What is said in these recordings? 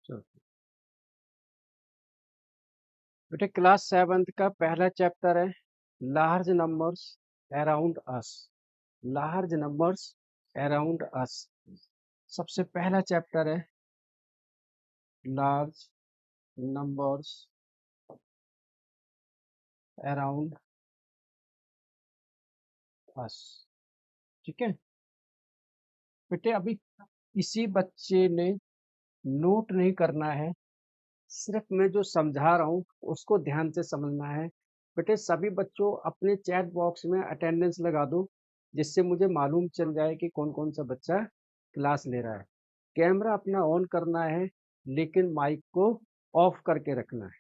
चलो बेटे, class 7th का पहला चैप्टर है large numbers around us. Large numbers around us सबसे पहला चैप्टर है लार्ज नंबर्स अराउंड अस। ठीक है बेटे, अभी किसी बच्चे ने नोट नहीं करना है, सिर्फ मैं जो समझा रहा हूँ उसको ध्यान से समझना है। बेटे, सभी बच्चों अपने चैट बॉक्स में अटेंडेंस लगा दो, जिससे मुझे मालूम चल जाए कि कौन कौन सा बच्चा क्लास ले रहा है। कैमरा अपना ऑन करना है, लेकिन माइक को ऑफ करके रखना है।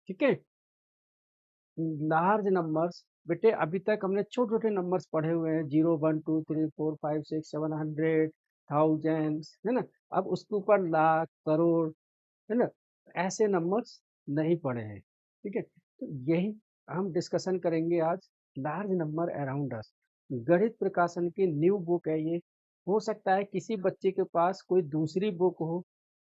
ठीक है। लार्ज नंबर्स बेटे, अभी तक हमने छोटे छोटे नंबर्स पढ़े हुए हैं, 0 1 2 3 4 5 6 7 100 थाउजेंड, है ना। अब उसके ऊपर लाख, करोड़, है ना, ऐसे नंबर्स नहीं पढ़े हैं। ठीक है, तो यही हम डिस्कशन करेंगे आज। लार्ज नंबर अराउंड अस गणित प्रकाशन की न्यू बुक है ये। हो सकता है किसी बच्चे के पास कोई दूसरी बुक हो।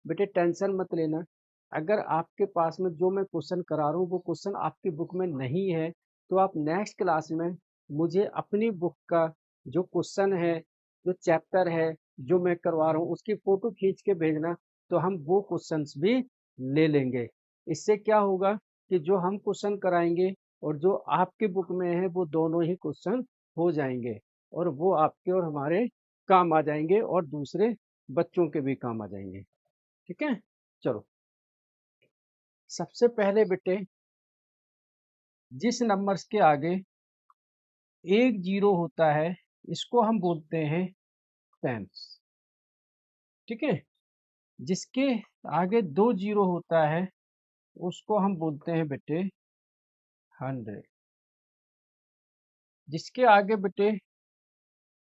बेटे, टेंशन मत लेना। अगर आपके पास में जो मैं क्वेश्चन करा रहा हूँ वो क्वेश्चन आपकी बुक में नहीं है, तो आप नेक्स्ट क्लास में मुझे अपनी बुक का जो क्वेश्चन है, जो चैप्टर है, जो मैं करवा रहा हूँ उसकी फोटो खींच के भेजना, तो हम वो क्वेश्चंस भी ले लेंगे। इससे क्या होगा कि जो हम क्वेश्चन कराएंगे और जो आपकी बुक में है वो दोनों ही क्वेश्चन हो जाएंगे, और वो आपके और हमारे काम आ जाएंगे और दूसरे बच्चों के भी काम आ जाएंगे। ठीक है, चलो। सबसे पहले बेटे, जिस नंबर्स के आगे एक जीरो होता है इसको हम बोलते हैं टेंस। ठीक है। जिसके आगे दो जीरो होता है उसको हम बोलते हैं बेटे 100। जिसके आगे बेटे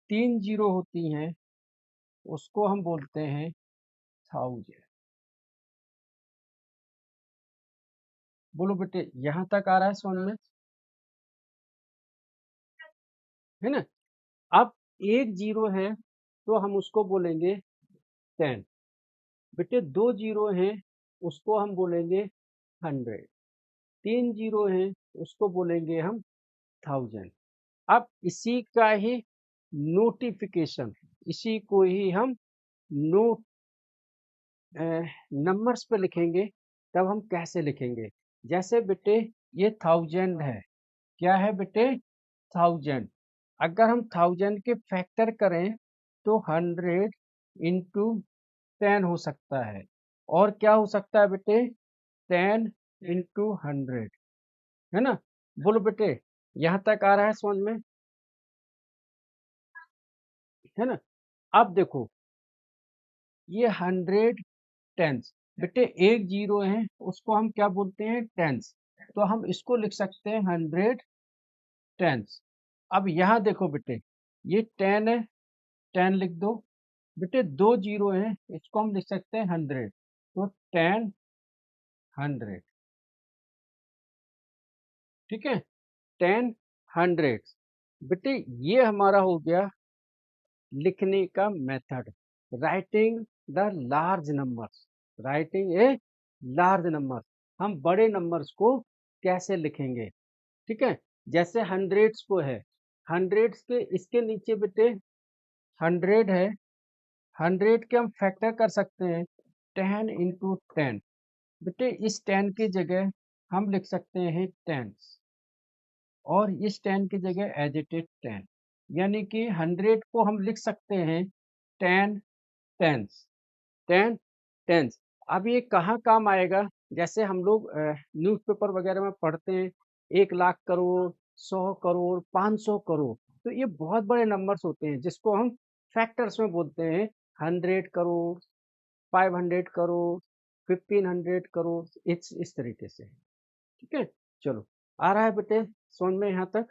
तीन जीरो होती हैं उसको हम बोलते हैं 1000। बोलो बेटे, यहां तक आ रहा है समझ में, है ना। अब एक जीरो है तो हम उसको बोलेंगे 10। बेटे, दो जीरो हैं उसको हम बोलेंगे 100। तीन जीरो हैं उसको बोलेंगे हम 1000। अब इसी का ही नोटिफिकेशन, इसी को ही हम नोट नंबर्स पे लिखेंगे। तब हम कैसे लिखेंगे? जैसे बेटे, ये 1000 है। क्या है बेटे? 1000। अगर हम 1000 के फैक्टर करें तो 100 × 10 हो सकता है। और क्या हो सकता है बेटे? 10 × 100, है ना। बोलो बेटे, यहां तक आ रहा है समझ में, है ना। अब देखो, ये 100 टेंस। बेटे, एक जीरो है उसको हम क्या बोलते हैं? टेंस। तो हम इसको लिख सकते हैं 100 टेंस। अब यहाँ देखो बेटे, ये 10 है, 10 लिख दो। बेटे, दो जीरो है इसको हम लिख सकते हैं 100, तो 10 100। ठीक है, 10 100। बेटे, ये हमारा हो गया लिखने का method, writing the large numbers. Writing a large number, हम बड़े नंबर्स को कैसे लिखेंगे। ठीक है, जैसे हंड्रेड्स को है, हंड्रेड्स के इसके नीचे बेटे 100 है। 100 के हम फैक्टर कर सकते हैं 10 × 10। बेटे, इस 10 की जगह हम लिख सकते हैं टेंस, और इस 10 की जगह एज इट इज 10। यानी कि 100 को हम लिख सकते हैं 10 टेंस, 10 टेंस। अब ये कहाँ काम आएगा? जैसे हम लोग न्यूज़पेपर वगैरह में पढ़ते हैं 1 लाख करोड़, 100 करोड़, 500 करोड़, तो ये बहुत बड़े नंबर्स होते हैं जिसको हम फैक्टर्स में बोलते हैं। 100 करोड़, 500 करोड़, 1500 करोड़, इस तरीके से। ठीक है, चलो। आ रहा है बेटे समझ में यहाँ तक?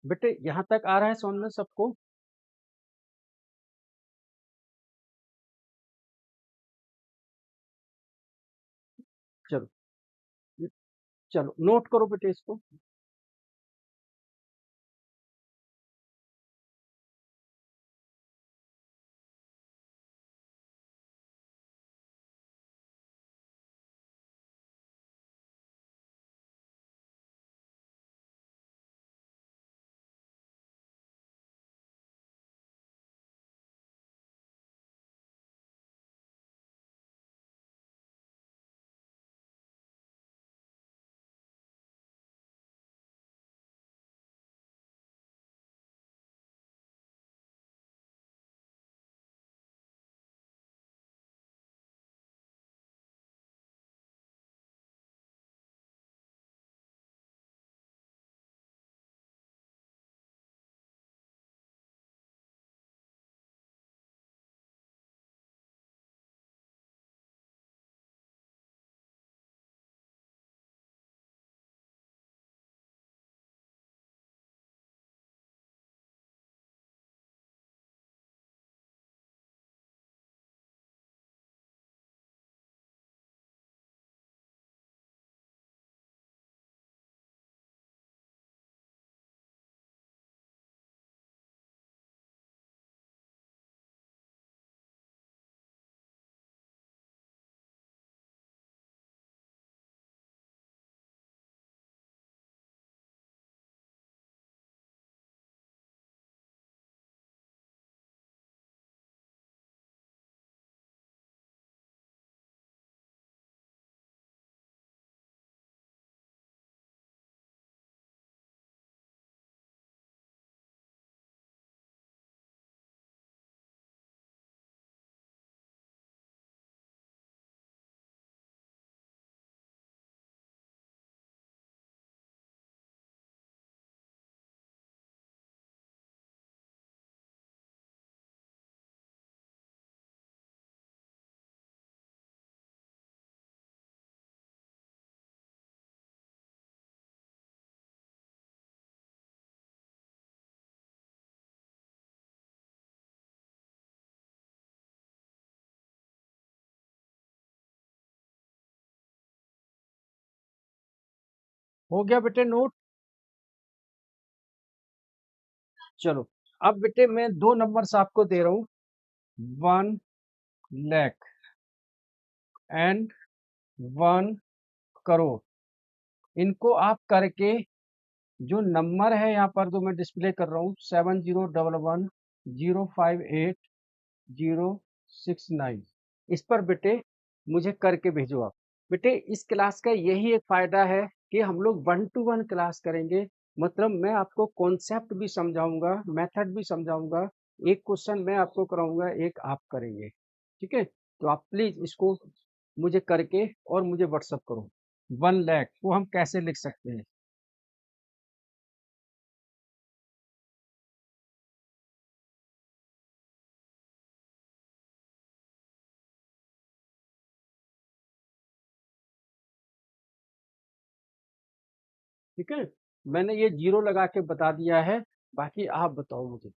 बेटे, यहाँ तक आ रहा है समझ में सबको? चलो, चलो नोट करो बेटे इसको। हो गया बेटे नोट? चलो, अब बेटे मैं दो नंबर्स आपको दे रहा हूँ, 1 लाख एंड 1 करोड़। इनको आप करके जो नंबर है यहाँ पर जो मैं डिस्प्ले कर रहा हूँ, 7011058069, इस पर बेटे मुझे करके भेजो आप। बेटे इस क्लास का यही एक फायदा है कि हम लोग 1 to 1 क्लास करेंगे, मतलब मैं आपको कॉन्सेप्ट भी समझाऊंगा, मेथड भी समझाऊंगा, एक क्वेश्चन मैं आपको कराऊंगा, एक आप करेंगे। ठीक है, तो आप प्लीज इसको मुझे करके और मुझे व्हाट्सअप करो। 1 लाख को हम कैसे लिख सकते हैं? ठीक है, मैंने ये जीरो लगा के बता दिया है, बाकी आप बताओ मुझे।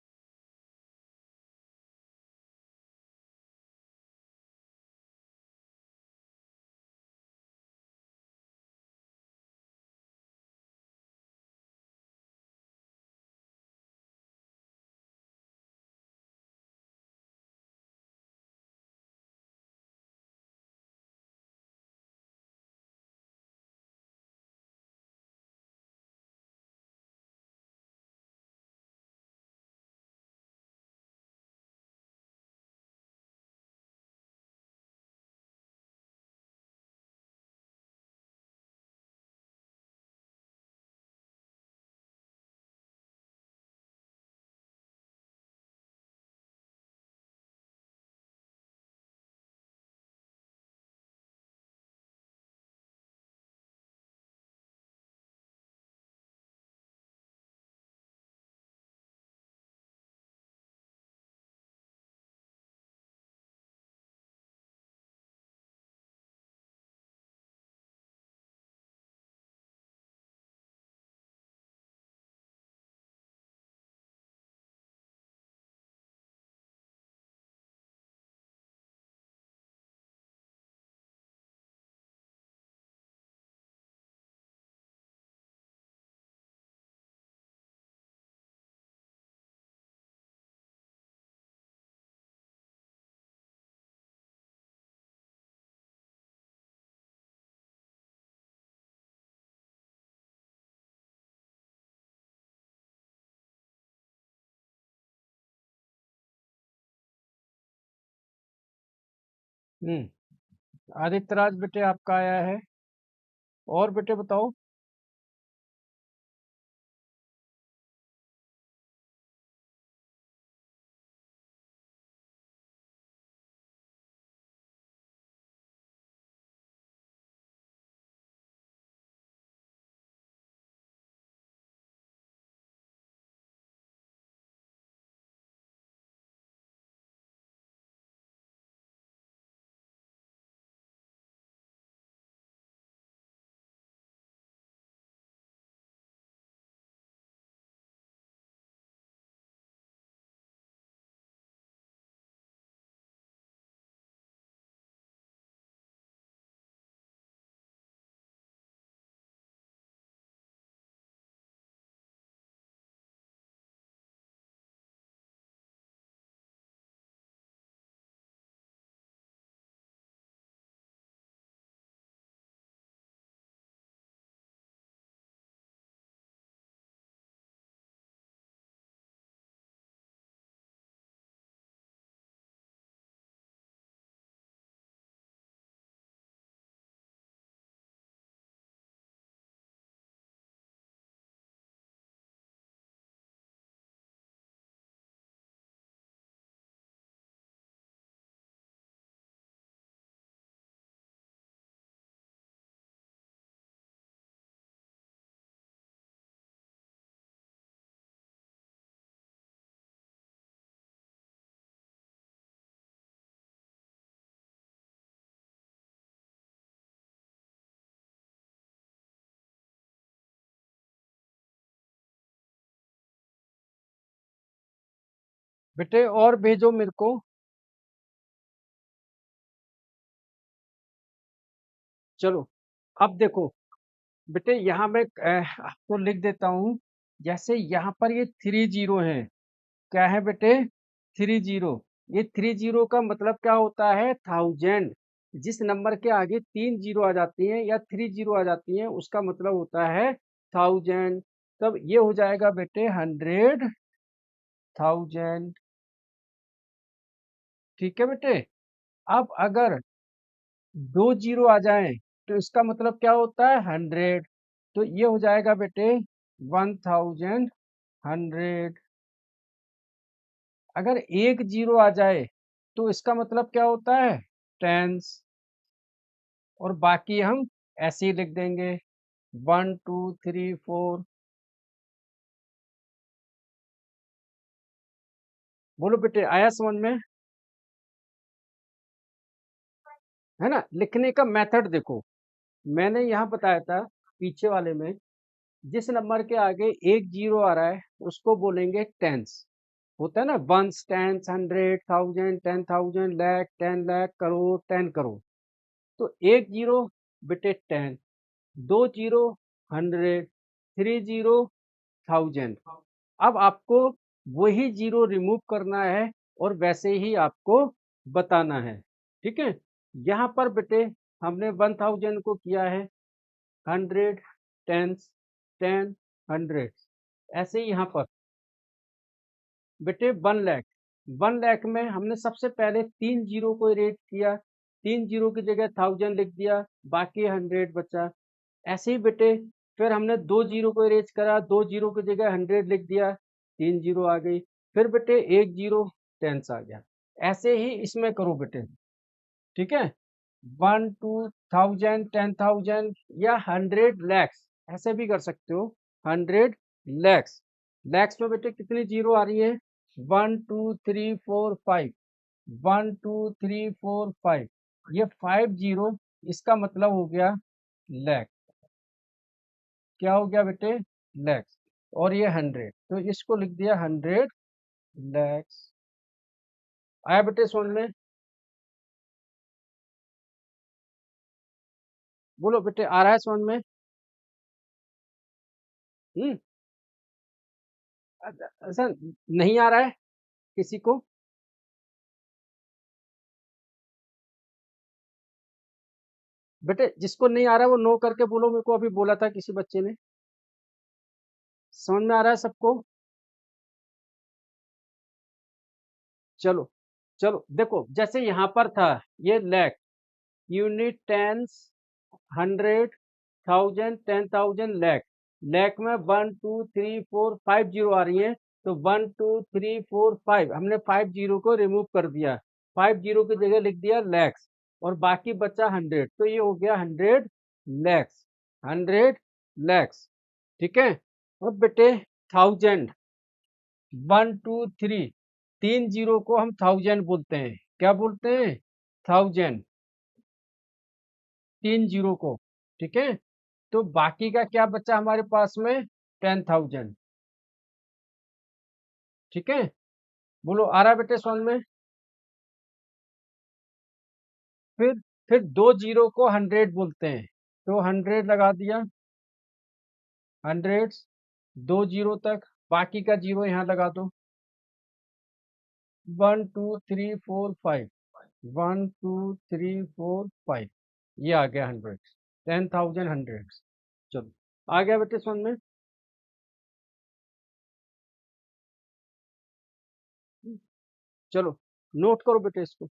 आदित्य राज बेटे आपका आया है, और बेटे बताओ। बेटे और भेजो मेरे को। चलो, अब देखो, बेटे यहाँ मैं आपको लिख देता हूँ। जैसे यहाँ पर ये 30 है, क्या है बेटे? 30। ये 30 का मतलब क्या होता है? 1000। जिस नंबर के आगे 3 जीरो आ जाती हैं या 30 आ जाती हैं, उसका मतलब होता है 1000। तब ये हो जाएगा बेटे 100,000। ठीक है बेटे। अब अगर 2 जीरो आ जाए तो इसका मतलब क्या होता है? 100। तो ये हो जाएगा बेटे 1100। अगर 1 जीरो आ जाए तो इसका मतलब क्या होता है? टेंस। और बाकी हम ऐसे ही लिख देंगे 1 2 3 4। बोलो बेटे, आया समझ में? है ना? लिखने का मेथड देखो, मैंने यहाँ बताया था पीछे वाले में, जिस नंबर के आगे 1 जीरो आ रहा है उसको बोलेंगे टेंस। होता है ना, वंस, टेंस, 100,000, 10,000, लाख, 10 लाख, करोड़, 10 करोड़। तो 1 जीरो बेटे 10, 2 जीरो 100, 30,000। अब आपको वही जीरो रिमूव करना है और वैसे ही आपको बताना है। ठीक है। यहाँ पर बेटे हमने 1000 को किया है 100, टेंस, 10, 100। ऐसे ही यहाँ पर बेटे 1 लाख, 1 लाख में हमने सबसे पहले 3 जीरो को इरेज किया, 3 जीरो की जगह 1000 लिख दिया, बाकी 100 बचा। ऐसे ही बेटे फिर हमने 2 जीरो को इरेज करा, 2 जीरो की जगह 100 लिख दिया, 3 जीरो आ गई। फिर बेटे 1 जीरो टेंस आ गया। ऐसे ही इसमें करो बेटे। ठीक है। 1 2 1000, 10,000 या 100 लैक्स, ऐसे भी कर सकते हो। 100 लैक्स। लैक्स में बेटे कितनी जीरो आ रही है? 1 2 3 4 5। 1 2 3 4 5। ये 5 जीरो, इसका मतलब हो गया लैख। क्या हो गया बेटे? लैक्स। और ये 100, तो इसको लिख दिया 100 लैक्स। आया बेटे समझ में? बोलो बेटे, आ रहा है समझ में? हम्म। ऐसा नहीं आ रहा है किसी को? बेटे जिसको नहीं आ रहा है वो नो करके बोलो, मेरे को अभी बोला था किसी बच्चे ने। समझ में आ रहा है सबको? चलो चलो देखो, जैसे यहाँ पर था ये लैख, यूनिट, टेंस, 100,000, 10,000, लैख। लैख में 1 2 3 4 5 जीरो आ रही है, तो 1 2 3 4 5 हमने 5 जीरो को रिमूव कर दिया, 5 जीरो की जगह लिख दिया लैक्स, और बाकी बचा 100, तो ये हो गया 100 लैक्स। 100 लैक्स। ठीक है। अब बेटे 1000, 1 2 3, 3 जीरो को हम 1000 बोलते हैं। क्या बोलते हैं? 1000, 3 जीरो को। ठीक है। तो बाकी का क्या बचा हमारे पास में? 10,000। ठीक है। बोलो, आ रहा है बेटे समझ में? फिर फिर 2 जीरो को 100 बोलते हैं, तो 100 लगा दिया, 100, 2 जीरो तक, बाकी का जीरो यहाँ लगा दो। 1 2 3 4 5, 1 2 3 4 5, ये आ गया 100। 10,000 100। चलो, आ गया बेटे समझ में? चलो, नोट करो बेटे इसको।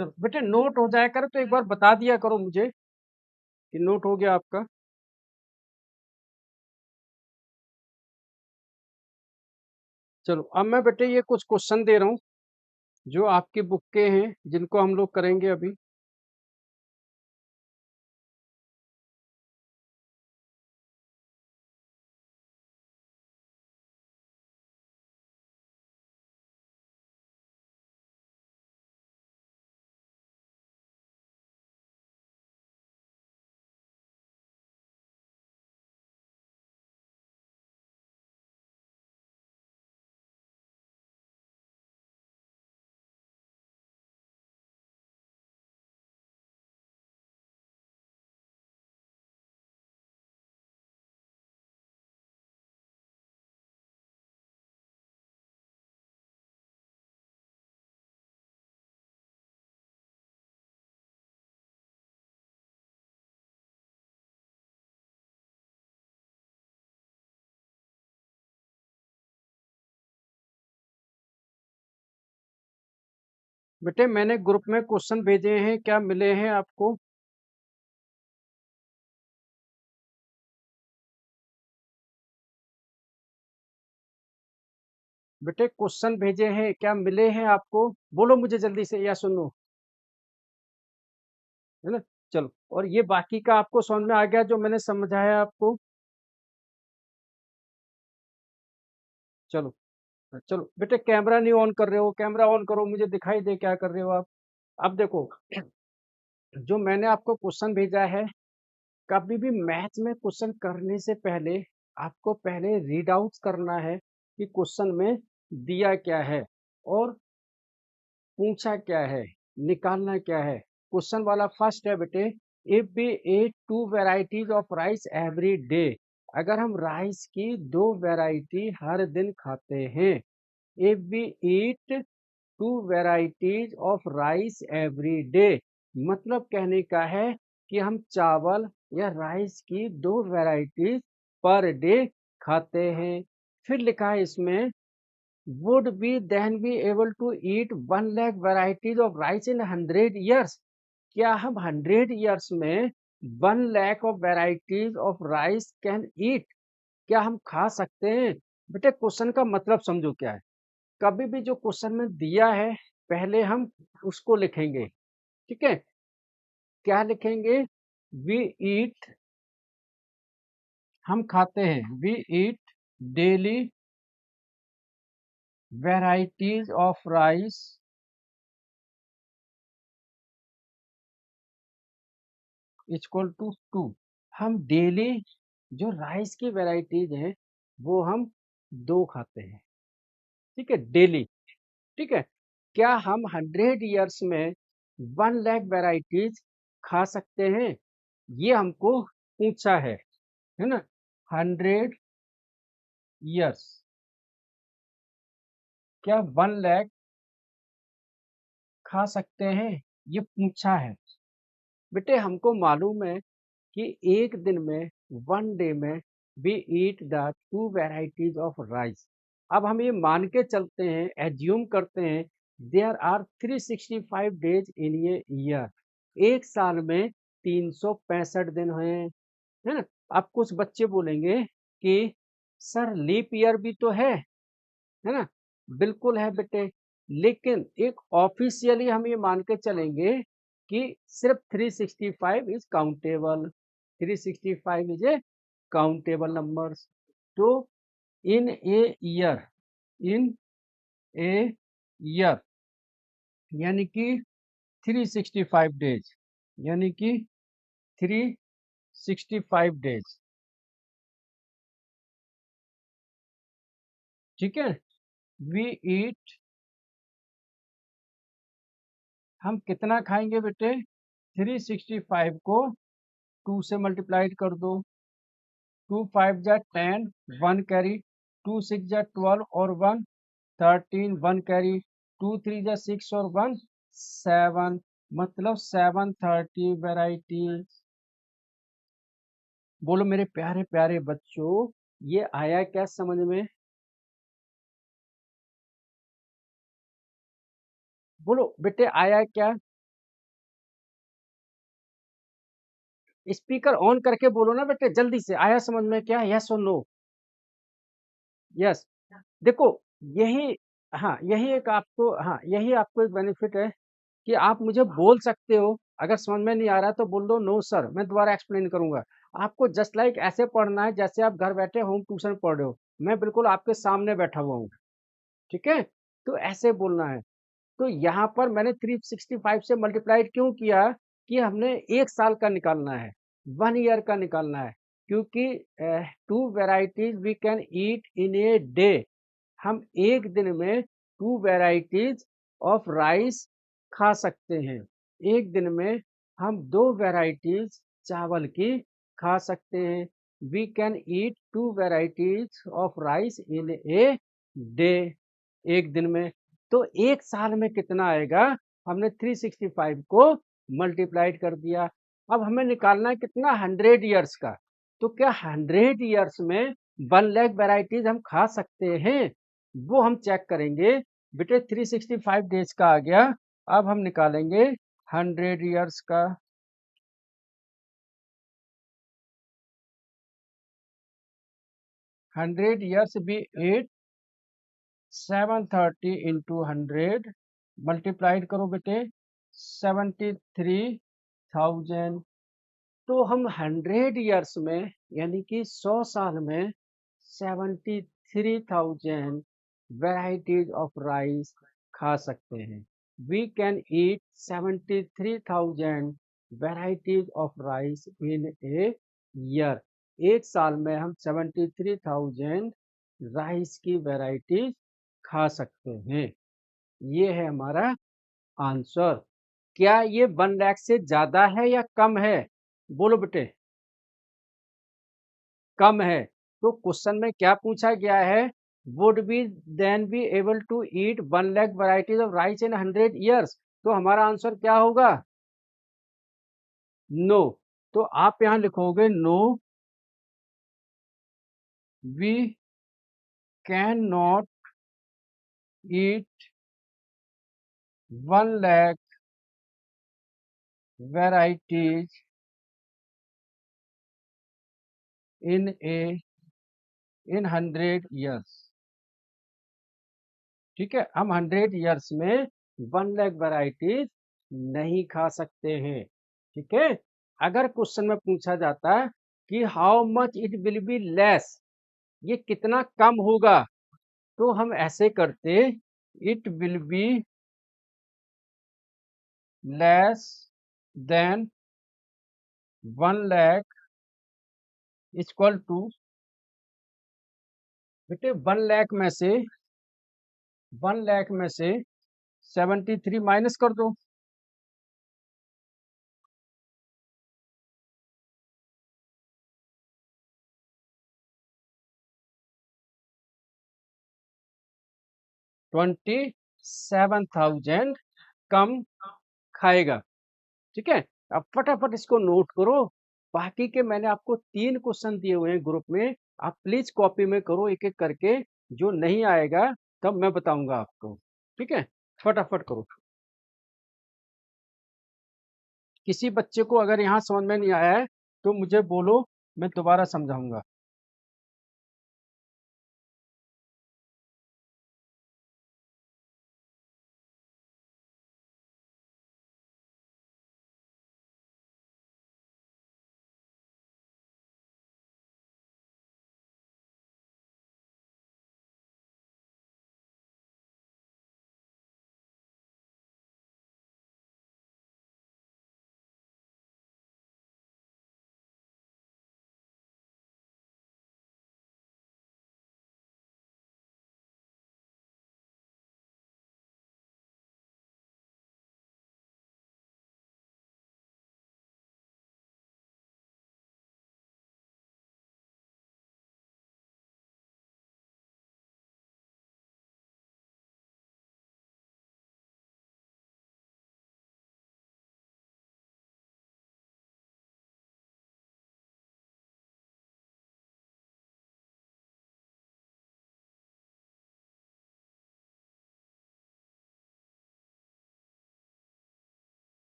चलो बेटे नोट हो जाया करो तो एक बार बता दिया करो मुझे कि नोट हो गया आपका। चलो अब मैं बेटे ये कुछ क्वेश्चन दे रहा हूँ जो आपकी बुक के हैं जिनको हम लोग करेंगे अभी। बेटे मैंने ग्रुप में क्वेश्चन भेजे हैं, क्या मिले हैं आपको? बेटे क्वेश्चन भेजे हैं, क्या मिले हैं आपको? बोलो मुझे जल्दी से या सुनो, है ना। चलो और ये बाकी का आपको समझ में आ गया जो मैंने समझाया आपको? चलो चलो बेटे कैमरा नहीं ऑन कर रहे हो, कैमरा ऑन करो, मुझे दिखाई दे क्या कर रहे हो आप। अब देखो जो मैंने आपको क्वेश्चन भेजा है, कभी भी मैथ में क्वेश्चन करने से पहले आपको पहले रीड आउट करना है कि क्वेश्चन में दिया क्या है और पूछा क्या है, निकालना क्या है। क्वेश्चन वाला फर्स्ट है बेटे, if we ate two varieties of rice every day, अगर हम राइस की दो वैरायटी हर दिन खाते हैं। If we eat two varieties of rice every day, मतलब कहने का है कि हम चावल या राइस की दो वैरायटीज पर डे खाते हैं। फिर लिखा है इसमें, would we then be able to eat 1 lakh varieties of rice in 100 years? क्या हम 100 years में 1 lakh of varieties of rice can eat? क्या हम खा सकते हैं? बेटे क्वेश्चन का मतलब समझो क्या है। कभी भी जो क्वेश्चन में दिया है पहले हम उसको लिखेंगे, ठीक है। क्या लिखेंगे? वी ईट, हम खाते हैं, we eat daily varieties of rice equal to 2। हम डेली जो राइस की वेराइटीज हैं वो हम दो खाते हैं, ठीक है, डेली। ठीक है, क्या हम 100 years में 1 lakh वेराइटीज खा सकते हैं? ये हमको पूछा है ना। 100 years, क्या 1 lakh खा सकते हैं, ये पूछा है। बेटे हमको मालूम है कि एक दिन में, 1 डे में we eat the two varieties of rice. अब हम ये मान के चलते हैं, एज्यूम करते हैं, there are 365 days in a year, एक साल में 365 दिन हैं, है ना। अब कुछ बच्चे बोलेंगे कि सर लीप ईयर भी तो है ना। बिल्कुल है बेटे, लेकिन एक ऑफिशियली हम ये मान के चलेंगे कि सिर्फ 365 is countable, 365 is a countable numbers. तो इन a year, in a year यानी कि 365 डेज, यानी कि 365 डेज, ठीक है। वी ईट, हम कितना खाएंगे बेटे? 365 को 2 से मल्टीप्लाइड कर दो, 2 5 जा 10, 1 कैरी, 2 6 जा 12 और 1 13, 1 कैरी, 2 3 जा 6 और 1 7, मतलब 730 वेराइटीज। बोलो मेरे प्यारे प्यारे बच्चों, ये आया क्या समझ में? बोलो बेटे आया क्या? स्पीकर ऑन करके बोलो ना बेटे, जल्दी से। आया समझ में क्या? यस और नो? यस। देखो, यही, हाँ, यही एक आपको, हाँ, यही आपको एक बेनिफिट है कि आप मुझे बोल सकते हो। अगर समझ में नहीं आ रहा तो बोल दो नो सर, मैं दोबारा एक्सप्लेन करूंगा। आपको जस्ट लाइक ऐसे पढ़ना है जैसे आप घर बैठे होम ट्यूशन पढ़ रहे हो, मैं बिल्कुल आपके सामने बैठा हुआ हूँ। ठीक है, तो ऐसे बोलना है। तो यहाँ पर मैंने 365 से मल्टीप्लाइड क्यों किया कि हमने एक साल का निकालना है, 1 ईयर का निकालना है। क्योंकि 2 varieties we can eat in a day, हम एक दिन में 2 वेराइटीज ऑफ राइस खा सकते हैं। एक दिन में हम 2 वेराइटीज चावल की खा सकते हैं। We can eat 2 varieties of rice in a day, एक दिन में। तो एक साल में कितना आएगा? हमने 365 को मल्टीप्लाइड कर दिया। अब हमें निकालना है कितना? 100 ईयर्स का। तो क्या 100 ईयर्स में 1 लाख वेराइटीज हम खा सकते हैं? वो हम चेक करेंगे। बेटे 365 डेज का आ गया। अब हम निकालेंगे 100 ईयर्स का। 100 ईयर्स भी 8, 730 इंटू 100, मल्टीप्लाइड करो बेटे, 73,000। तो हम 100 ईयर्स में, यानी कि 100 साल में 73,000 वेराइटीज ऑफ राइस खा सकते हैं। We can eat 73,000 varieties of rice in a year. एक साल में हम 73,000 राइस की वेराइटीज खा सकते हैं। ये है हमारा आंसर। क्या ये 1 लाख से ज्यादा है या कम है? बोलो बेटे। कम है। तो क्वेश्चन में क्या पूछा गया है? Would be then be able to eat 1 lakh varieties of rice in 100 years? तो हमारा आंसर क्या होगा? नो। तो आप यहां लिखोगे no, we can not eat 1 lakh varieties in a in 100 years. ठीक है, हम 100 ईयर्स में 1 लाख वैरायटीज नहीं खा सकते हैं। ठीक है, अगर क्वेश्चन में पूछा जाता कि how much it will be less, ये कितना कम होगा, तो हम ऐसे करते, it will be less than 1 lakh equal to, बेटे 1 लाख में से 73 माइनस कर दो। 27,000 कम खाएगा। ठीक है, अब फटाफट इसको नोट करो। बाकी के मैंने आपको 3 क्वेश्चन दिए हुए हैं ग्रुप में, आप प्लीज कॉपी में करो एक एक करके। जो नहीं आएगा तब मैं बताऊंगा आपको। ठीक है, फटाफट करो। किसी बच्चे को अगर यहाँ समझ में नहीं आया है तो मुझे बोलो, मैं दोबारा समझाऊंगा।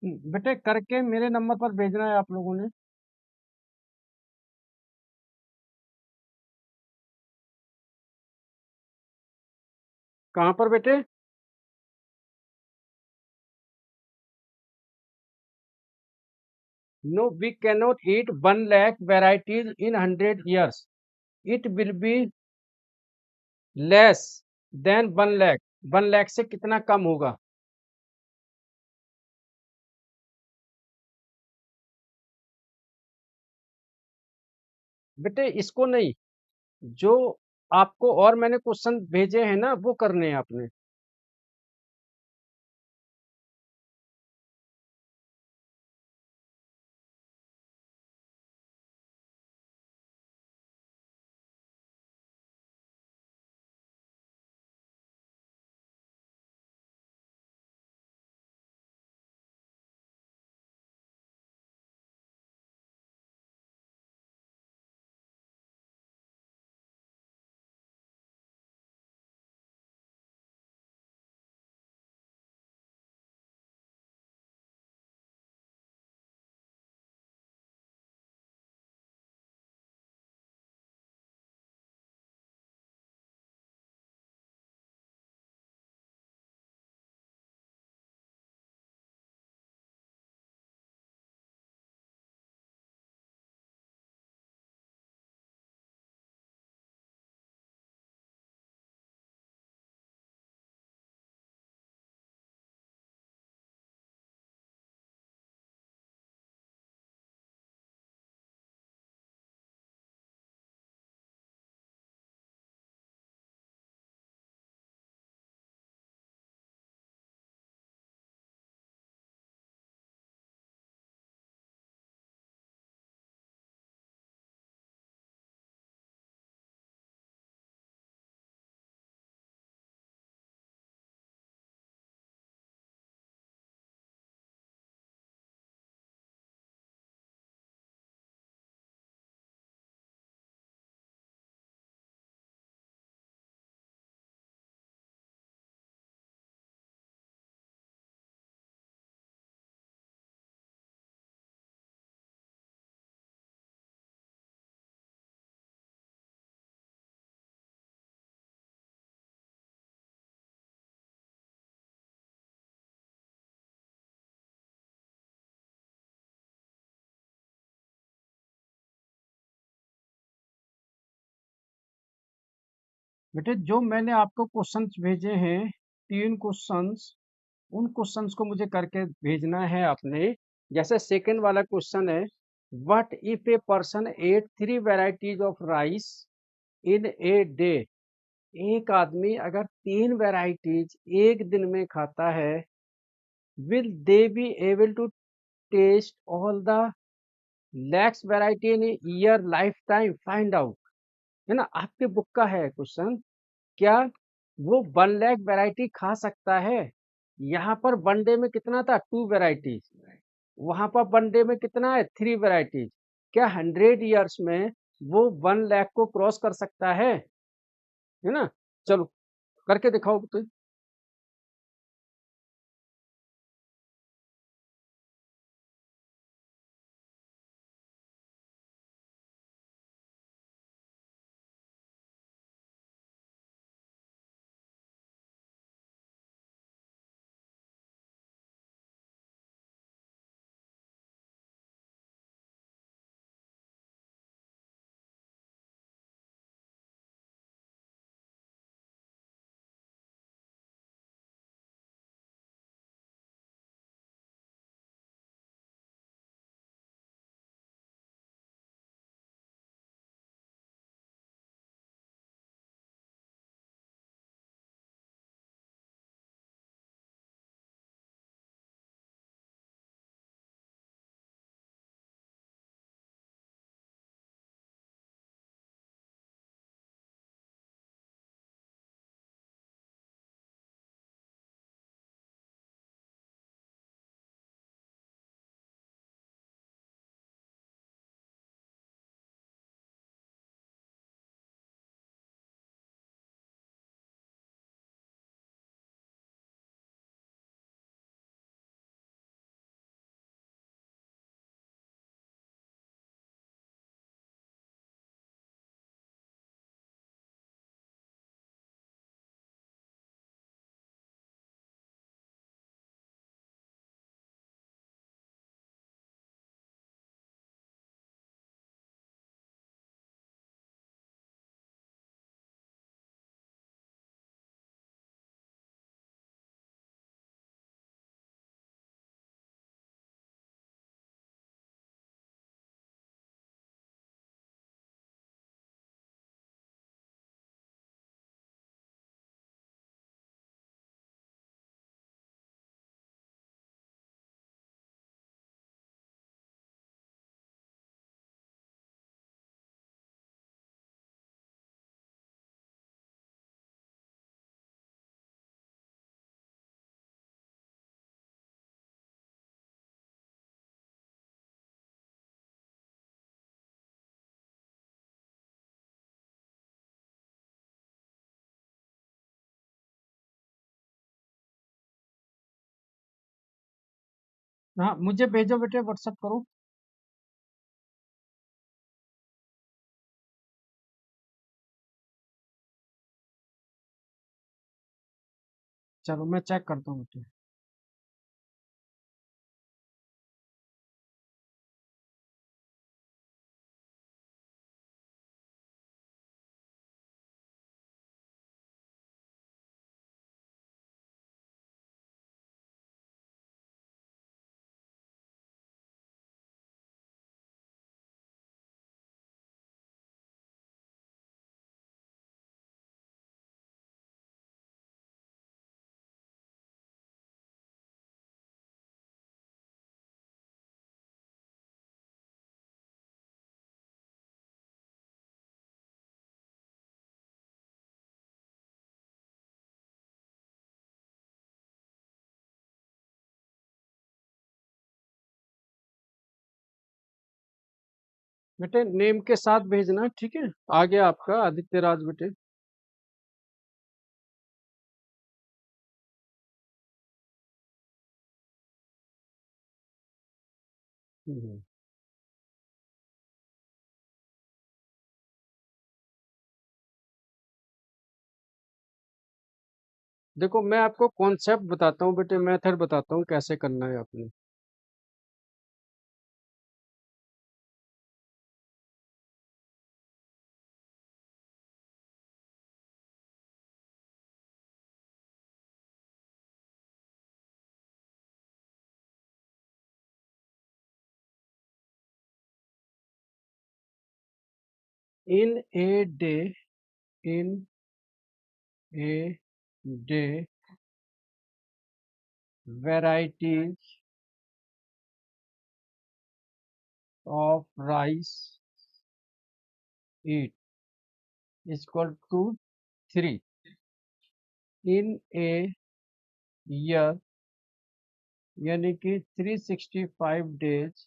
बेटे करके मेरे नंबर पर भेजना है आप लोगों ने। कहाँ पर बेटे? No we cannot eat 1 lakh varieties in 100 years। It will be less than 1 lakh. 1 lakh से कितना कम होगा? बेटे इसको नहीं, जो आपको और मैंने क्वेश्चन भेजे हैं ना वो करने हैं आपने। बेटे जो मैंने आपको क्वेश्चंस भेजे हैं, 3 क्वेश्चंस, उन क्वेश्चंस को मुझे करके भेजना है आपने। जैसे सेकंड वाला क्वेश्चन है, what if a person at 3 varieties of rice in a day. एक आदमी अगर 3 वेराइटीज एक दिन में खाता है, will they be able to taste all the lakhs variety in year life time? Find out. है ना, आपके बुक का है क्वेश्चन। क्या वो 1 लाख वैरायटी खा सकता है? यहाँ पर वनडे में कितना था? 2 वेराइटीज। वहां पर वनडे में कितना है? 3 वेराइटीज। क्या 100 years में वो 1 लाख को क्रॉस कर सकता है ना? चलो करके दिखाओ तो। हाँ मुझे भेजो बेटे, व्हाट्सएप करो। चलो मैं चेक करता हूँ बेटे। बेटे नेम के साथ भेजना, ठीक है। आ गया आपका आदित्य राज बेटे। हम्म। देखो मैं आपको कॉन्सेप्ट बताता हूँ बेटे, मेथड बताता हूँ कैसे करना है आपने। In a day, in a day, varieties of rice eat is equal to 3। In a year यानी कि 365 डेज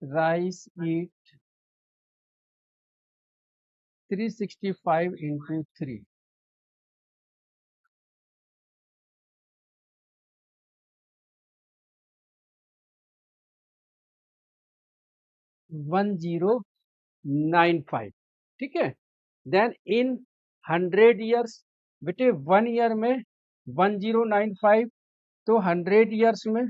राइस ईट 365 इंटू 3। 1095, ठीक है। देन इन 100 ईयर्स, बेटे 1 ईयर में 1095, तो 100 ईयर्स में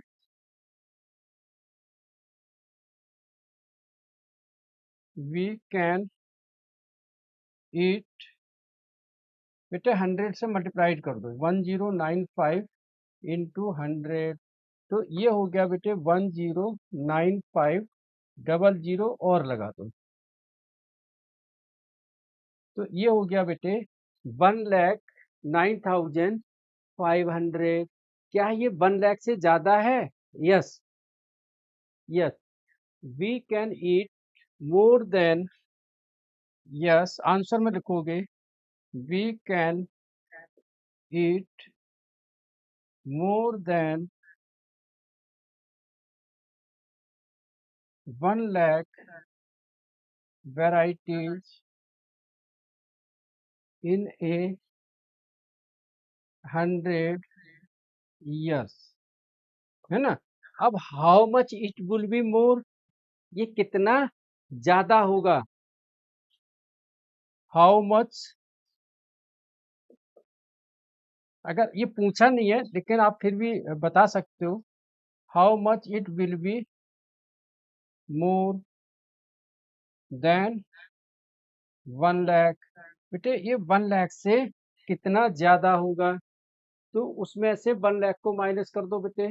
वी कैन ईट, बेटे 100 से मल्टीप्लाइड कर दो, 1095 इंटू 100, तो ये हो गया बेटे 1095 डबल जीरो और लगा दो, तो ये हो गया बेटे 1,09,500। क्या ये 1 लाख से ज्यादा है? Yes, yes. We can eat more than, yes answer में लिखोगे we can eat more than 1 lakh varieties in a 100 years, है ना। अब how much it will be more, ये कितना ज्यादा होगा। हाउ मच, अगर ये पूछा नहीं है लेकिन आप फिर भी बता सकते हो, how much it will be more than 1 lakh. बेटे ये 1 लाख से कितना ज्यादा होगा, तो उसमें से 1 लाख को माइनस कर दो बेटे।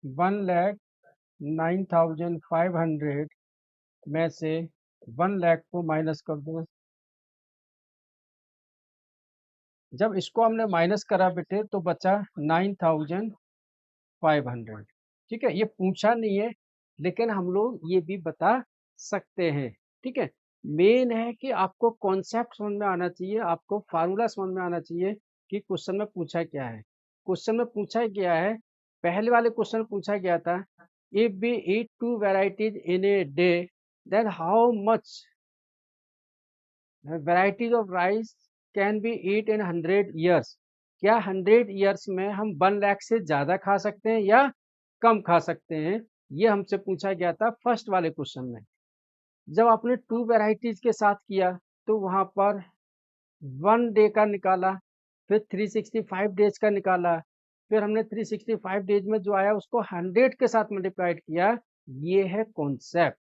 1,09,500 में से 1 लाख को माइनस कर दो। जब इसको हमने माइनस करा बेटे तो बचा 9,500, ठीक है। ये पूछा नहीं है लेकिन हम लोग ये भी बता सकते हैं, ठीक है। मेन है कि आपको कॉन्सेप्ट समझ में आना चाहिए, आपको फार्मूला समझ में आना चाहिए कि क्वेश्चन में पूछा क्या है। क्वेश्चन में पूछा गया है, पहले वाले क्वेश्चन में पूछा गया था, if we eat 2 varieties in a day then how much varieties of rice can be eat in 100 years. क्या 100 ईयर्स में हम 1 लाख से ज़्यादा खा सकते हैं या कम खा सकते हैं, ये हमसे पूछा गया था फर्स्ट वाले क्वेश्चन में। जब आपने 2 वेराइटीज़ के साथ किया तो वहाँ पर 1 डे का निकाला, फिर 365 डेज का निकाला, फिर हमने 365 डेज में जो आया उसको 100 के साथ मल्टीप्लाइड किया। ये है कॉन्सेप्ट।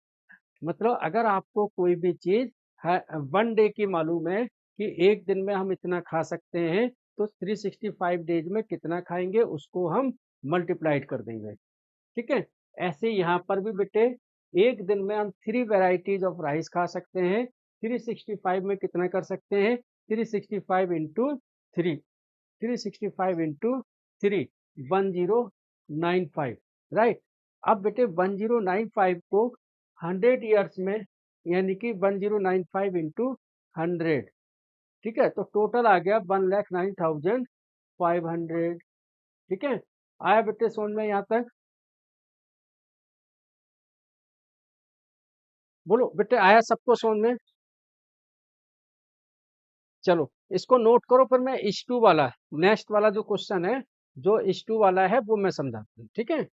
मतलब अगर आपको कोई भी चीज़ 1 डे की मालूम है कि एक दिन में हम इतना खा सकते हैं, तो 365 डेज में कितना खाएंगे उसको हम मल्टीप्लाइड कर देंगे। ठीक है, ऐसे यहाँ पर भी बेटे एक दिन में हम 3 वेराइटीज ऑफ राइस खा सकते हैं। 365 में कितना कर सकते हैं, 365 इंटू 3, 365 इंटू 3, 1095, राइट। अब बेटे 1095 को 100 ईयर्स में, यानी कि 1095 इंटू 100, ठीक है, तो टोटल आ गया 1,09,500। ठीक है, आया बेटे समझ में यहाँ तक? बोलो बेटे, आया सबको समझ में? चलो इसको नोट करो, पर मैं इस टू वाला, नेक्स्ट वाला जो क्वेश्चन है, जो इस टू वाला है वो मैं समझाता हूँ। ठीक है,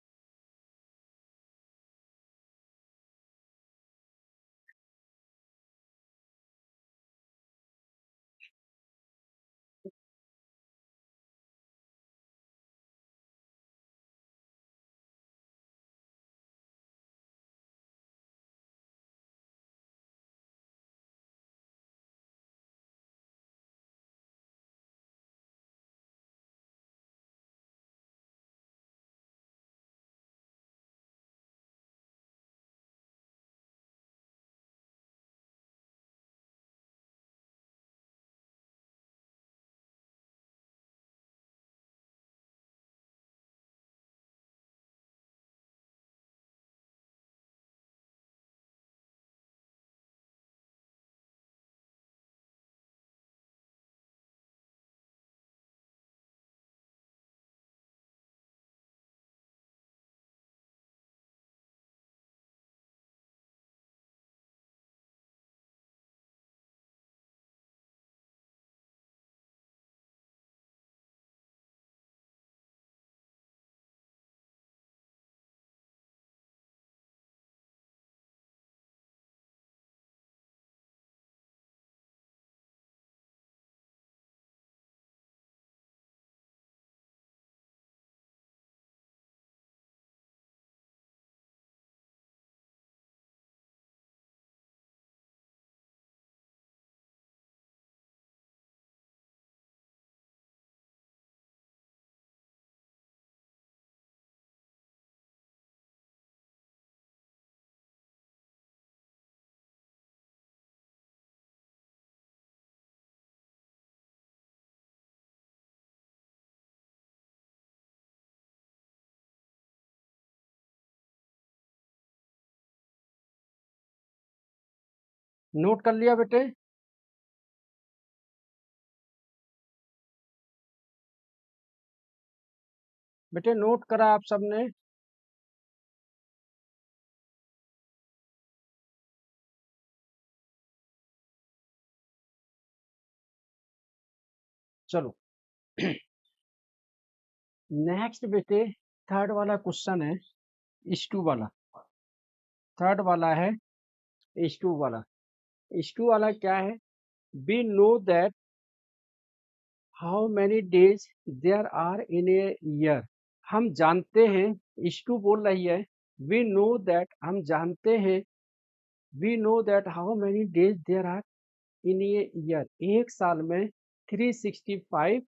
नोट कर लिया बेटे? बेटे नोट करा आप सबने? चलो नेक्स्ट बेटे थर्ड वाला क्वेश्चन है, इस टू वाला। थर्ड वाला है इस टू वाला। इस टू वाला क्या है, we know that how many days there are in a year. हम जानते हैं, इस टू बोल रही है, वी नो दैट, हम जानते हैं, we know that how many days there are in a year. एक साल में 365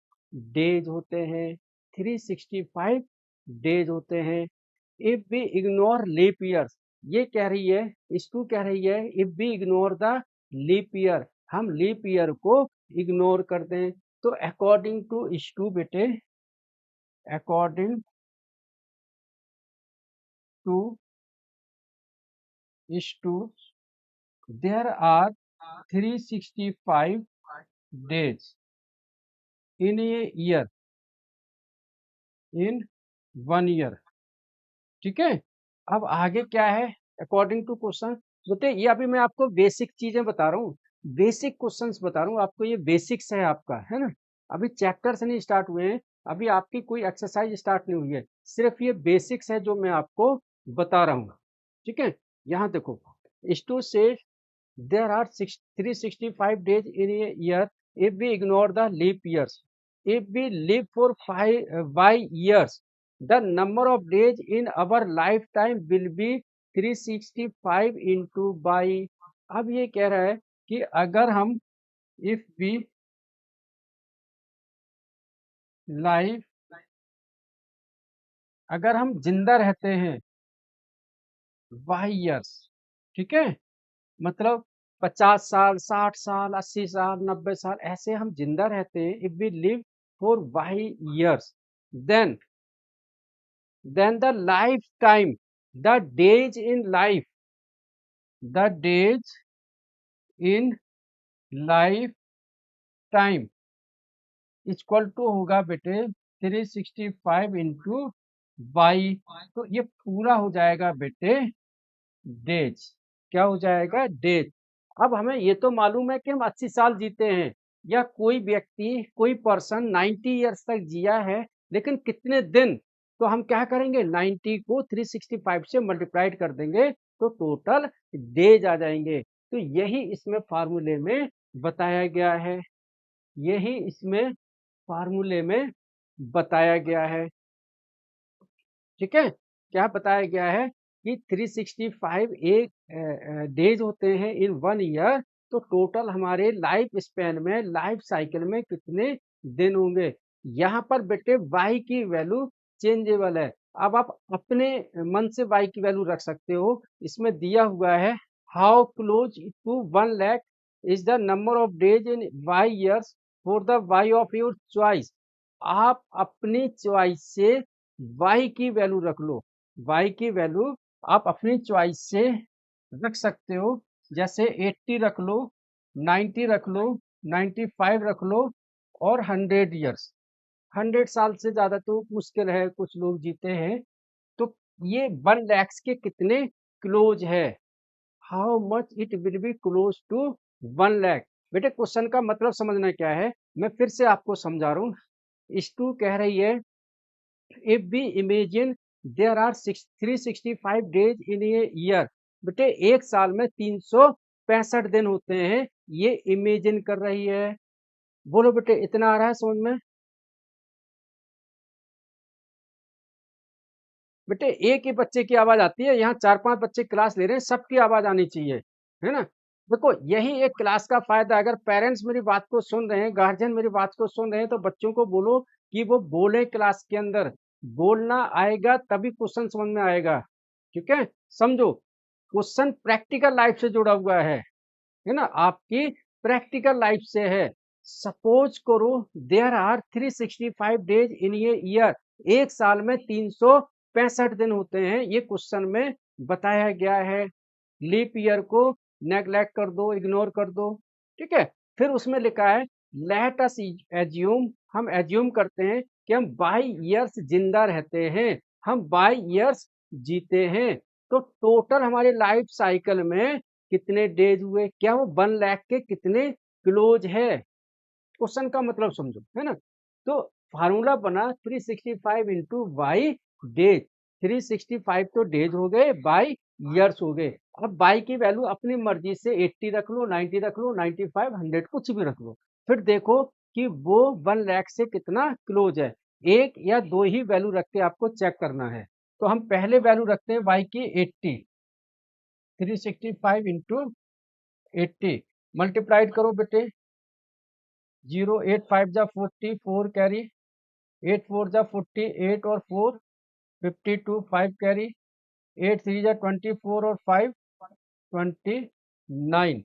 डेज होते हैं, 365 डेज होते हैं। If we ignore leap years, ये कह रही है, इस टू कह रही है, if we ignore the leap year, हम लीप ईयर को इग्नोर कर दें, तो अकॉर्डिंग टू इस टू बेटे, अकॉर्डिंग टू इस two, there are 365 days in a year, in 1 year. ठीक है, अब आगे क्या है, अकॉर्डिंग टू क्वेश्चन। बेटे ये अभी मैं आपको बेसिक चीजें बता रहा हूँ, बेसिक क्वेश्चंस बता रहा हूँ आपको, ये बेसिक्स है आपका, है ना। अभी चैप्टर से नहीं स्टार्ट हुए हैं, अभी आपकी कोई एक्सरसाइज स्टार्ट नहीं हुई है, सिर्फ ये बेसिक्स है जो मैं आपको बता रहा हूँ। ठीक है, यहाँ देखो, स्टू से there are 365 days in a year if we ignore the leap years. If we live for five years, the number of days in our lifetime will be 365 into by. अब ये कह रहा है कि अगर हम if we live, अगर हम जिंदा रहते हैं y years, ठीक है, मतलब 50 साल, 60 साल, 80 साल, 90 साल, ऐसे हम जिंदा रहते हैं, if we live for y years, then the life time, the days in life, the days in life time equal to होगा बेटे 365 इंटू वाई। तो ये पूरा हो जाएगा बेटे डेज। क्या हो जाएगा? डेज। अब हमें ये तो मालूम है कि हम 80 साल जीते हैं, या कोई व्यक्ति, कोई पर्सन 90 ईयर्स तक जिया है, लेकिन कितने दिन? तो हम क्या करेंगे, 90 को 365 से मल्टीप्लाइड कर देंगे तो टोटल डेज आ जाएंगे। तो यही इसमें फार्मूले में बताया गया है, यही इसमें फार्मूले में बताया गया है। ठीक है, क्या बताया गया है कि 365 एक डेज होते हैं इन 1 ईयर, तो टोटल हमारे लाइफ स्पैन में, लाइफ साइकिल में कितने दिन होंगे। यहाँ पर बेटे y की वैल्यू चेंजेबल है, अब आप अपने मन से y की वैल्यू रख सकते हो। इसमें दिया हुआ है how close to 1 lakh is the number of days in y years for the y of your choice. आप अपनी चॉइस से y की वैल्यू रख लो, y की वैल्यू आप अपनी चॉइस से रख सकते हो, जैसे 80 रख लो, 90 रख लो, 95 रख लो, और 100 ईयर्स। 100 साल से ज्यादा तो मुश्किल है, कुछ लोग जीते हैं। तो ये 1 लाख के कितने क्लोज है, how much it will be close to 1 lakh. बेटे क्वेश्चन का मतलब समझना क्या है, मैं फिर से आपको समझा रहा हूँ। इस कह रही है if we imagine there are 365 days in a year, बेटे एक साल में 365 दिन होते हैं, ये इमेजिन कर रही है। बोलो बेटे, इतना आ रहा है समझ में? बेटे एक ही बच्चे की आवाज आती है, यहाँ 4-5 बच्चे क्लास ले रहे हैं, सबकी आवाज आनी चाहिए, है ना। देखो यही एक क्लास का फायदा है, अगर पेरेंट्स मेरी बात को सुन रहे हैं, गार्जियन मेरी बात को सुन रहे हैं, तो बच्चों को बोलो कि वो बोले क्लास के अंदर, बोलना आएगा तभी क्वेश्चन समझ में आएगा। ठीक है, समझो, क्वेश्चन प्रैक्टिकल लाइफ से जुड़ा हुआ है ना, आपकी प्रैक्टिकल लाइफ से है। सपोज करो देयर आर 365 डेज इन ये ईयर, एक साल में 365 दिन होते हैं, ये क्वेश्चन में बताया गया है। लीप ईयर को नेग्लेक्ट कर दो, इग्नोर कर दो। ठीक है, फिर उसमें लिखा है लेट अस एज्यूम, हम एज्यूम करते हैं कि हम बाई ईयर्स जिंदा रहते हैं, हम बाई ईयर्स जीते हैं। तो टोटल हमारे लाइफ साइकिल में कितने डेज हुए, क्या वो 1 लाख के कितने क्लोज है? क्वेश्चन का मतलब समझो, है ना। तो फार्मूला बना 365 इंटू बाई डेज, 365 तो डेज हो गए, बाई ईयर्स हो गए। अब बाई की वैल्यू अपनी मर्जी से 80 रख लो, 90 रख लो, 95, 100, कुछ भी रख लो। फिर देखो कि वो 1 लाख से कितना क्लोज है। एक या दो ही वैल्यू रख के आपको चेक करना है। तो हम पहले वैल्यू रखते हैं y की 80, 365 इंटू 80, मल्टीप्लाइड करो बेटे, 0, 8 5 जा 40, 4 कैरी, 8 4 जा 40, 8 और 4 52, 5 कैरी, 8 3 जा 24 और 5 29,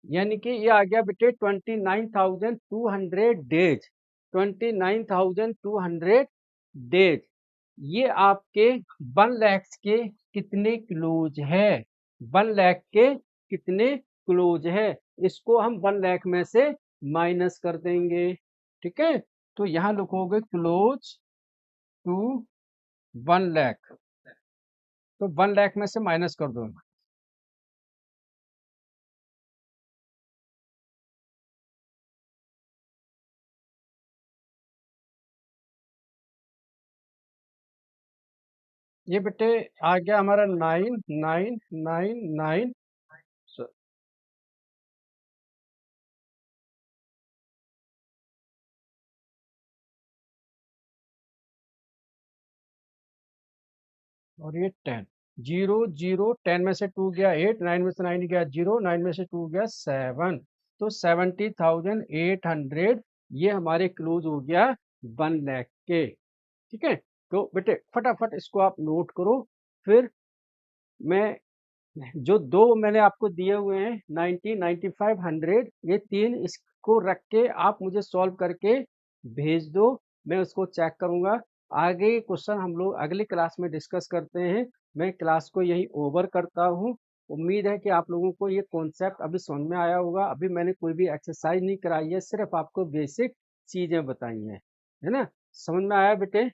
यानी कि ये आ गया बेटे 29,200 डेज, 29,200 डेज। ये आपके 1 लाख के कितने क्लोज है, 1 लाख के कितने क्लोज है, इसको हम 1 लाख में से माइनस कर देंगे। ठीक है, तो यहाँ लिखोगे क्लोज टू 1 लाख, तो 1 लाख में से माइनस कर दो। ये बेटे आ गया हमारा 9999। और ये 10, 0 0 10 में से 2 गया 8, 9 में से 9 गया 0, 9 में से 2 गया 7, तो 70,800 ये हमारे क्लोज हो गया 1 लाख के। ठीक है, तो बेटे फटाफट इसको आप नोट करो। फिर मैं जो दो मैंने आपको दिए हुए हैं 90 9500, ये तीन इसको रख के आप मुझे सॉल्व करके भेज दो, मैं उसको चेक करूंगा। आगे क्वेश्चन हम लोग अगली क्लास में डिस्कस करते हैं। मैं क्लास को यही ओवर करता हूँ। उम्मीद है कि आप लोगों को ये कॉन्सेप्ट अभी समझ में आया होगा। अभी मैंने कोई भी एक्सरसाइज नहीं कराई है, सिर्फ आपको बेसिक चीजें बताई हैं, है ना? समझ में आया बेटे?